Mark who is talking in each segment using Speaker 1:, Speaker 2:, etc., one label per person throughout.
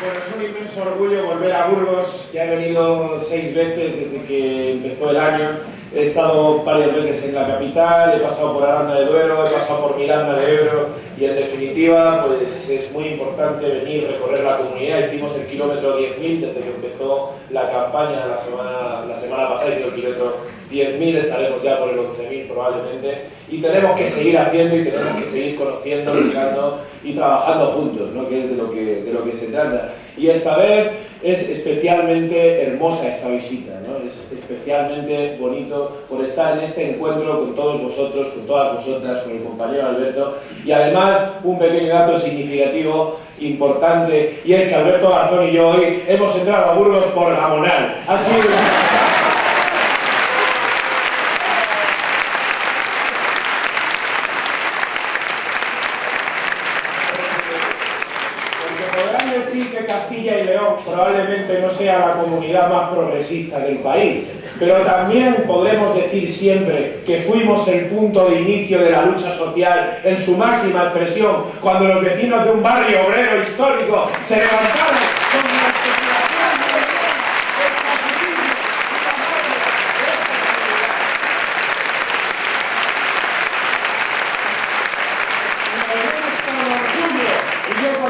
Speaker 1: Bueno, es un inmenso orgullo volver a Burgos, que he venido 6 veces desde que empezó el año. He estado varias veces en la capital, he pasado por Aranda de Duero, he pasado por Miranda de Ebro y en definitiva pues es muy importante venir, recorrer la comunidad. Hicimos el kilómetro 10.000 desde que empezó la campaña la semana pasada, y el kilómetro 10.000, estaremos ya por el 11.000 probablemente, y tenemos que seguir haciendo y tenemos que seguir conociendo, luchando y trabajando juntos, ¿no? Que es de lo que se trata. Y esta vez es especialmente hermosa esta visita, ¿no? Es especialmente bonito por estar en este encuentro con todos vosotros, con todas vosotras, con el compañero Alberto, y además un pequeño dato significativo, importante, y es que Alberto Garzón y yo hoy hemos entrado a Burgos por Gamonal. Ha sido que Castilla y León probablemente no sea la comunidad más progresista del país, pero también podremos decir siempre que fuimos el punto de inicio de la lucha social en su máxima expresión, cuando los vecinos de un barrio obrero histórico se levantaron con la especulación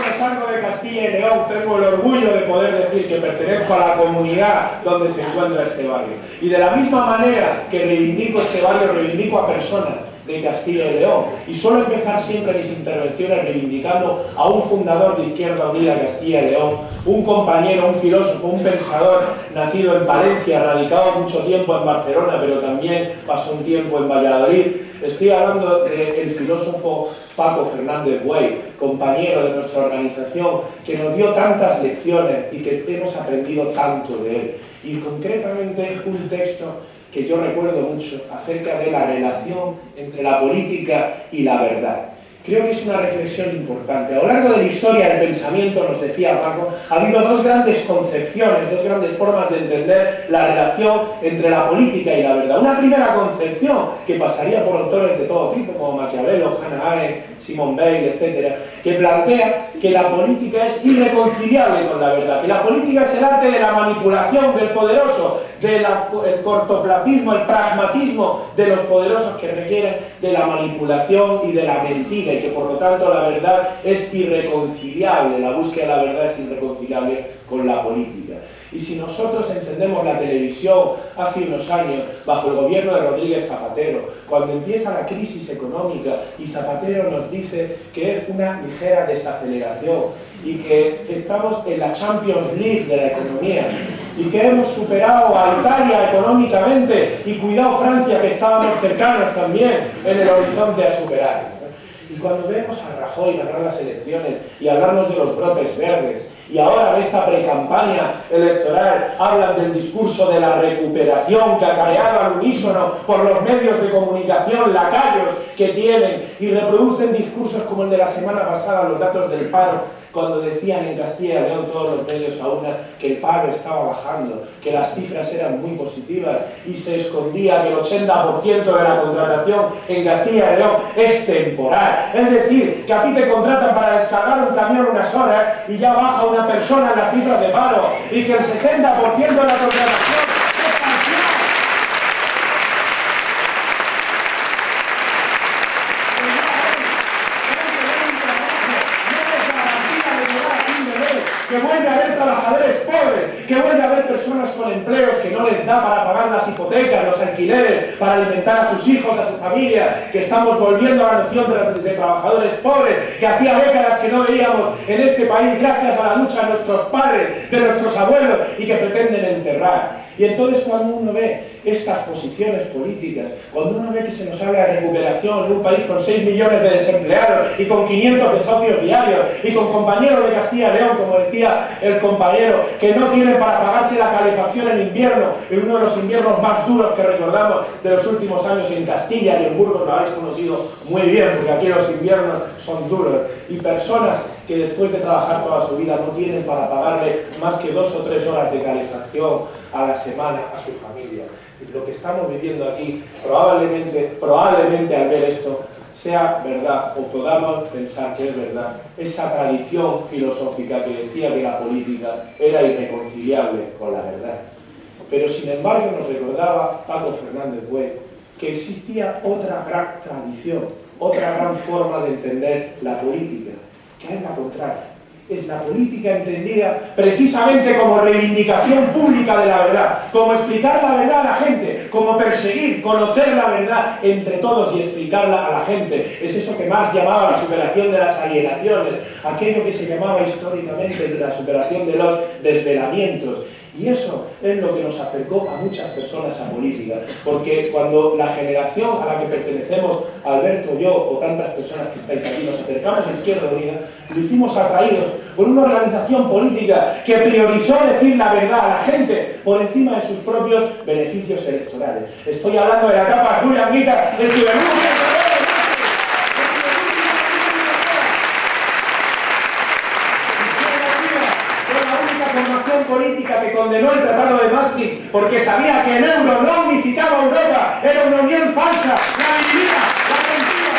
Speaker 1: de salgo de Castilla y León, tengo el orgullo de poder decir que pertenezco a la comunidad donde se encuentra este barrio. Y de la misma manera que reivindico este barrio, reivindico a personas de Castilla y León. Y suelo empezar siempre mis intervenciones reivindicando a un fundador de Izquierda Unida Castilla y León, un compañero, un filósofo, un pensador nacido en Valencia, radicado mucho tiempo en Barcelona, pero también pasó un tiempo en Valladolid. Estoy hablando del filósofo Paco Fernández Buey, compañero de nuestra organización, que nos dio tantas lecciones y que hemos aprendido tanto de él. Y concretamente un texto que yo recuerdo mucho acerca de la relación entre la política y la verdad. Creo que es una reflexión importante. A lo largo de la historia del pensamiento, nos decía Paco, ha habido dos grandes concepciones, dos grandes formas de entender la relación entre la política y la verdad. Una primera concepción que pasaría por autores de todo tipo, como Maquiavelo, Hannah Arendt, Simone Weil, etc., que plantea que la política es irreconciliable con la verdad, que la política es el arte de la manipulación del poderoso, del cortoplacismo, el pragmatismo de los poderosos que requieren de la manipulación y de la mentira, y que por lo tanto la verdad es irreconciliable, la búsqueda de la verdad es irreconciliable con la política. Y si nosotros encendemos la televisión hace unos años, bajo el gobierno de Rodríguez Zapatero, cuando empieza la crisis económica y Zapatero nos dice que es una ligera desaceleración y que estamos en la Champions League de la economía y que hemos superado a Italia económicamente y cuidado Francia, que estábamos cercanos también en el horizonte a superar. Y cuando vemos a Rajoy ganar las elecciones y hablarnos de los brotes verdes, y ahora en esta precampaña electoral hablan del discurso de la recuperación que acarreado al unísono por los medios de comunicación lacayos que tienen, y reproducen discursos como el de la semana pasada, los datos del paro, cuando decían en Castilla y León todos los medios a una que el paro estaba bajando, que las cifras eran muy positivas, y se escondía que el 80% de la contratación en Castilla y León es temporal. Es decir, que a ti te contratan para descargar un camión unas horas y ya baja una persona en las cifras de paro, y que el 60% de la contratación es parcial. Que vuelve a haber trabajadores pobres, que vuelve a haber personas con empleos que no les da para pagar las hipotecas, los alquileres, para alimentar a sus hijos, a su familia, que estamos volviendo a la noción de trabajadores pobres, que hacía décadas que no veíamos en este país gracias a la lucha de nuestros padres, de nuestros abuelos, y que pretenden enterrar. Y entonces cuando uno ve estas posiciones políticas, cuando uno ve que se nos habla de recuperación en un país con 6 millones de desempleados y con 500 desahucios diarios y con compañeros de Castilla y León, como decía el compañero, que no tienen para pagarse la calefacción en invierno, en uno de los inviernos más duros que recordamos de los últimos años en Castilla, y en Burgos lo habéis conocido muy bien, porque aquí los inviernos son duros, y personas que después de trabajar toda su vida no tienen para pagarle más que 2 o 3 horas de calefacción a la semana a su familia. Y lo que estamos viviendo aquí, probablemente al ver esto, sea verdad o podamos pensar que es verdad esa tradición filosófica que decía que la política era irreconciliable con la verdad. Pero sin embargo nos recordaba Paco Fernández Buey que existía otra gran tradición, otra gran forma de entender la política, que es la contraria. Es la política entendida precisamente como reivindicación pública de la verdad, como explicar la verdad a la gente, como perseguir, conocer la verdad entre todos y explicarla a la gente. Es eso que Marx llamaba la superación de las alienaciones, aquello que se llamaba históricamente de la superación de los desvelamientos. Y eso es lo que nos acercó a muchas personas a política, porque cuando la generación a la que pertenecemos, Alberto, yo o tantas personas que estáis aquí, nos acercamos a Izquierda Unida, lo hicimos atraídos por una organización política que priorizó decir la verdad a la gente por encima de sus propios beneficios electorales. Estoy hablando de la etapa de Julia Anguita, del cibermundo. Política que condenó el Tratado de Maastricht porque sabía que el euro no unificaba Europa, era una unión falsa, la dividía, la mentira,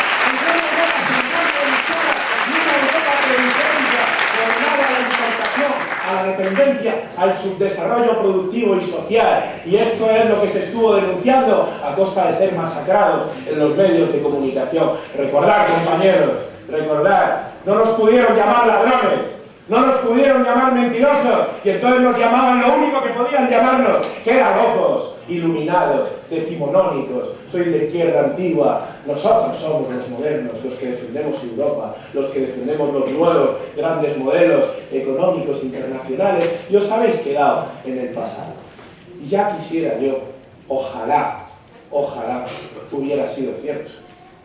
Speaker 1: a la dependencia, al subdesarrollo productivo y social. Y esto es lo que se estuvo denunciando a costa de ser masacrados en los medios de comunicación. Recordad, compañeros, recordad, no nos pudieron llamar ladrones, no nos pudieron llamar mentirosos, y entonces nos llamaban lo único que podían llamarnos, que eran locos, iluminados, decimonónicos. Soy de izquierda antigua. Nosotros somos los modernos, los que defendemos Europa, los que defendemos los nuevos grandes modelos económicos internacionales, y os habéis quedado en el pasado. Y ya quisiera yo, ojalá hubiera sido cierto,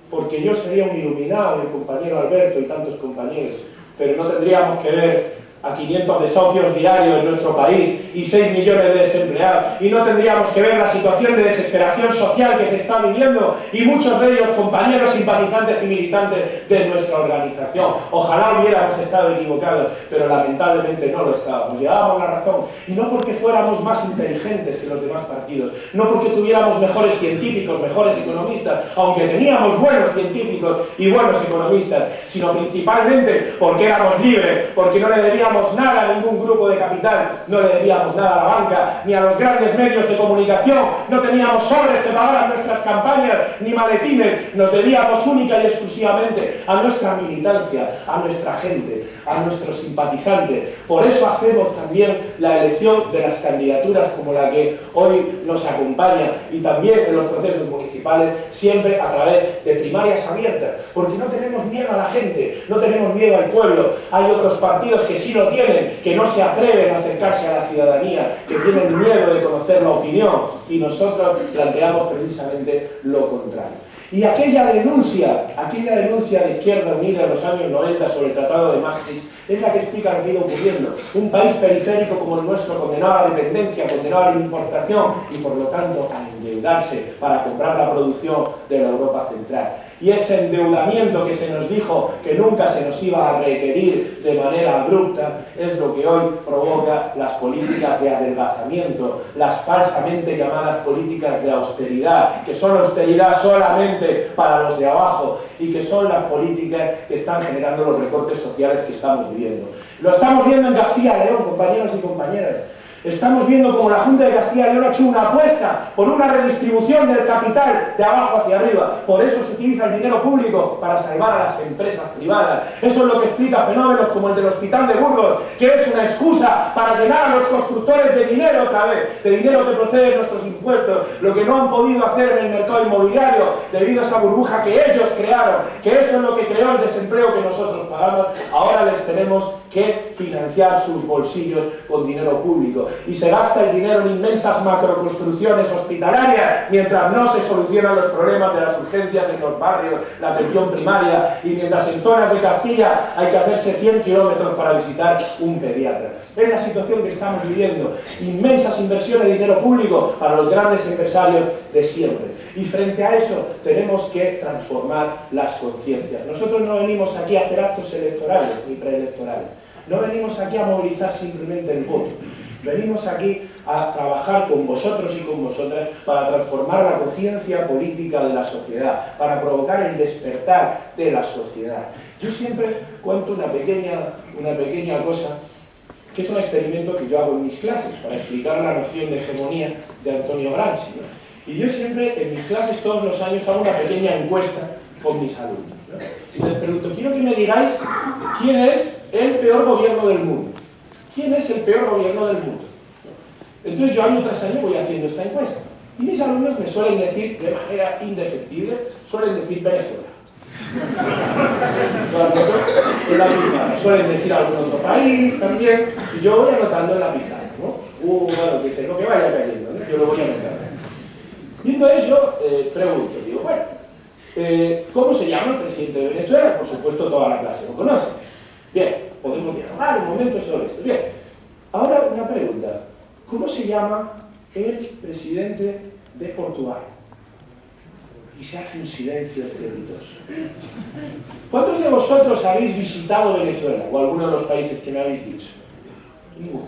Speaker 1: porque yo sería un iluminado, el compañero Alberto y tantos compañeros, pero no tendríamos que ver a 500 desahucios diarios en nuestro país y 6 millones de desempleados, y no tendríamos que ver la situación de desesperación social que se está viviendo, y muchos de ellos compañeros simpatizantes y militantes de nuestra organización. Ojalá hubiéramos estado equivocados, pero lamentablemente no lo estábamos. Llevábamos la razón, y no porque fuéramos más inteligentes que los demás partidos, no porque tuviéramos mejores científicos, mejores economistas, aunque teníamos buenos científicos y buenos economistas, sino principalmente porque éramos libres, porque no le debíamos nada a ningún grupo de capital, no le debíamos nada a la banca, ni a los grandes medios de comunicación, no teníamos sobres que pagaran nuestras campañas, ni maletines, nos debíamos única y exclusivamente a nuestra militancia, a nuestra gente, a nuestros simpatizantes. Por eso hacemos también la elección de las candidaturas como la que hoy nos acompaña, y también en los procesos municipales, siempre a través de primarias abiertas, porque no tenemos miedo a la gente, no tenemos miedo al pueblo. Hay otros partidos que sí lo tienen, que no se atreven a acercarse a la ciudadanía, que tienen miedo de conocer la opinión, y nosotros planteamos precisamente lo contrario. Y aquella denuncia de Izquierda Unida en los años 90 sobre el Tratado de Maastricht es la que explica lo que ha ido ocurriendo. Un país periférico como el nuestro, condenado a la dependencia, condenado a la importación y por lo tanto a endeudarse para comprar la producción de la Europa central. Y ese endeudamiento que se nos dijo que nunca se nos iba a requerir de manera abrupta es lo que hoy provoca las políticas de adelgazamiento, las falsamente llamadas políticas de austeridad, que son austeridad solamente para los de abajo, y que son las políticas que están generando los recortes sociales que estamos viviendo. Lo estamos viendo en Castilla y León, compañeros y compañeras. Estamos viendo como la Junta de Castilla y León ha hecho una apuesta por una redistribución del capital de abajo hacia arriba. Por eso se utiliza el dinero público para salvar a las empresas privadas. Eso es lo que explica fenómenos como el del Hospital de Burgos, que es una excusa para llenar a los constructores de dinero otra vez, de dinero que procede de nuestros impuestos, lo que no han podido hacer en el mercado inmobiliario debido a esa burbuja que ellos crearon, que eso es lo que creó el desempleo que nosotros pagamos. Ahora les tenemos que financiar sus bolsillos con dinero público, y se gasta el dinero en inmensas macroconstrucciones hospitalarias mientras no se solucionan los problemas de las urgencias en los barrios, la atención primaria, y mientras en zonas de Castilla hay que hacerse 100 kilómetros para visitar un pediatra. Es la situación que estamos viviendo. Inmensas inversiones de dinero público para los grandes empresarios de siempre. Y frente a eso tenemos que transformar las conciencias. Nosotros no venimos aquí a hacer actos electorales ni preelectorales. No venimos aquí a movilizar simplemente el voto. Venimos aquí a trabajar con vosotros y con vosotras para transformar la conciencia política de la sociedad, para provocar el despertar de la sociedad. Yo siempre cuento una pequeña cosa, que es un experimento que yo hago en mis clases, para explicar la noción de hegemonía de Antonio Gramsci, ¿no? Y yo siempre en mis clases todos los años hago una pequeña encuesta con mis alumnos, ¿no? Y les pregunto, quiero que me digáis quién es el peor gobierno del mundo. ¿Quién es el peor gobierno del mundo? Entonces yo año tras año voy haciendo esta encuesta. Y mis alumnos me suelen decir, de manera indefectible, suelen decir Venezuela. En la pizarra. Suelen decir algún otro país también. Y yo voy anotando en la pizarra, ¿no? Bueno, que sé, lo que vaya cayendo, ¿no? Yo lo voy anotando. Y entonces yo pregunto, digo, bueno, ¿cómo se llama el presidente de Venezuela? Por supuesto toda la clase lo conoce. Bien, podemos dialogar un momento sobre esto. Bien, ahora una pregunta. ¿Cómo se llama el presidente de Portugal? Y se hace un silencio estrepitoso. ¿Cuántos de vosotros habéis visitado Venezuela o alguno de los países que me habéis dicho? Ninguno.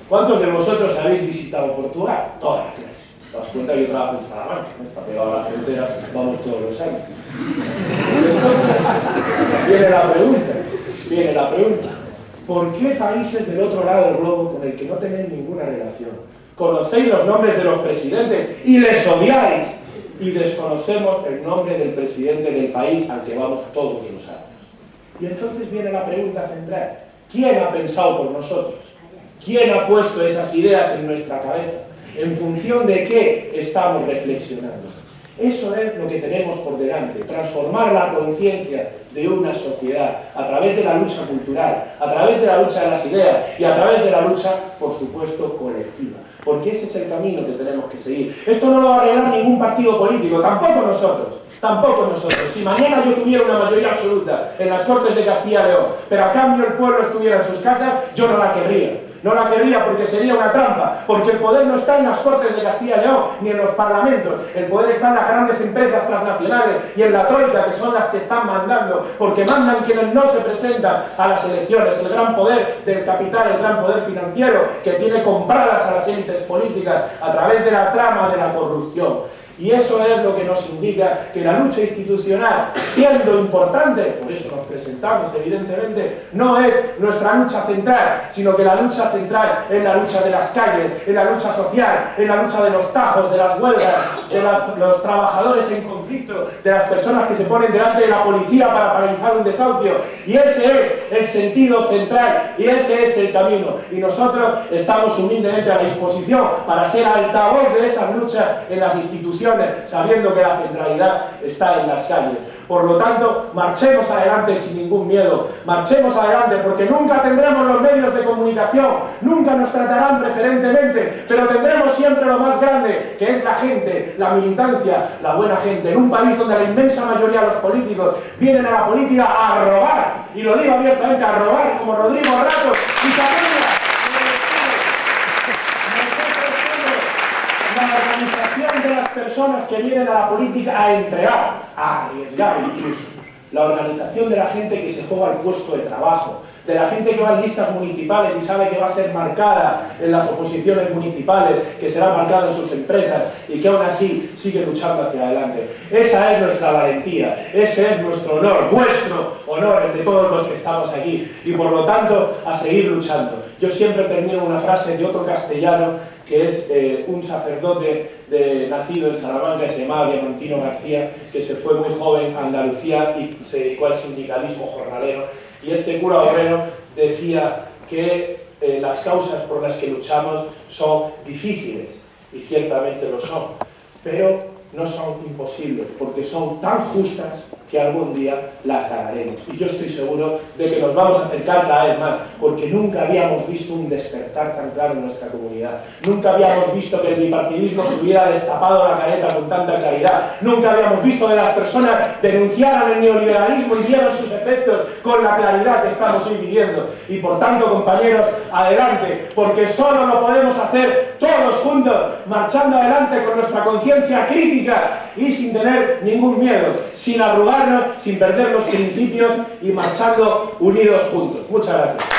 Speaker 1: ¿Cuántos de vosotros habéis visitado Portugal? Toda la clase. ¿Te das cuenta? Yo trabajo en Salamanca, ¿no? Está pegado a la frontera, vamos todos los años. Entonces, viene la pregunta. ¿Por qué países del otro lado del globo con el que no tenéis ninguna relación conocéis los nombres de los presidentes y les odiáis? Y desconocemos el nombre del presidente del país al que vamos todos los años. Y entonces viene la pregunta central. ¿Quién ha pensado por nosotros? ¿Quién ha puesto esas ideas en nuestra cabeza? ¿En función de qué estamos reflexionando? Eso es lo que tenemos por delante, transformar la conciencia de una sociedad a través de la lucha cultural, a través de la lucha de las ideas y a través de la lucha, por supuesto, colectiva. Porque ese es el camino que tenemos que seguir. Esto no lo va a arreglar ningún partido político, tampoco nosotros. Tampoco nosotros. Si mañana yo tuviera una mayoría absoluta en las Cortes de Castilla y León, pero a cambio el pueblo estuviera en sus casas, yo no la querría. No la querría porque sería una trampa, porque el poder no está en las Cortes de Castilla y León, ni en los parlamentos. El poder está en las grandes empresas transnacionales y en la troika, que son las que están mandando, porque mandan quienes no se presentan a las elecciones. El gran poder del capital, el gran poder financiero, que tiene compradas a las élites políticas a través de la trama de la corrupción. Y eso es lo que nos indica que la lucha institucional, siendo importante, por eso nos presentamos evidentemente, no es nuestra lucha central, sino que la lucha central es la lucha de las calles, es la lucha social, es la lucha de los tajos, de las huelgas, de los trabajadores en conflicto, de las personas que se ponen delante de la policía para paralizar un desahucio. Y ese es el sentido central y ese es el camino. Y nosotros estamos humildemente a la disposición para ser altavoz de esas luchas en las instituciones, sabiendo que la centralidad está en las calles. Por lo tanto, marchemos adelante sin ningún miedo, marchemos adelante porque nunca tendremos los medios de comunicación, nunca nos tratarán preferentemente, pero tendremos siempre lo más grande, que es la gente, la militancia, la buena gente, en un país donde la inmensa mayoría de los políticos vienen a la política a robar, y lo digo abiertamente, a robar, como Rodrigo Rato y Cataluña. La organización de las personas que vienen a la política a entregar, a arriesgar incluso. La organización de la gente que se juega el puesto de trabajo, de la gente que va en listas municipales y sabe que va a ser marcada en las oposiciones municipales, que será marcada en sus empresas y que aún así sigue luchando hacia adelante. Esa es nuestra valentía, ese es nuestro honor, vuestro honor, el de todos los que estamos aquí. Y por lo tanto, a seguir luchando. Yo siempre termino una frase de otro castellano, que es un sacerdote nacido en Salamanca, se llamaba Diamantino García, que se fue muy joven a Andalucía y se dedicó al sindicalismo jornalero. Y este cura obrero decía que las causas por las que luchamos son difíciles, y ciertamente lo son, pero no son imposibles, porque son tan justas que algún día las ganaremos. Y yo estoy seguro de que nos vamos a acercar cada vez más, porque nunca habíamos visto un despertar tan claro en nuestra comunidad. Nunca habíamos visto que el bipartidismo se hubiera destapado la careta con tanta claridad. Nunca habíamos visto que las personas denunciaran el neoliberalismo y vieran sus efectos con la claridad que estamos hoy viviendo. Y por tanto, compañeros, adelante, porque solo lo podemos hacer todos juntos, marchando adelante con nuestra conciencia crítica y sin tener ningún miedo, sin arrugarnos, sin perder los principios y marchando unidos juntos. Muchas gracias.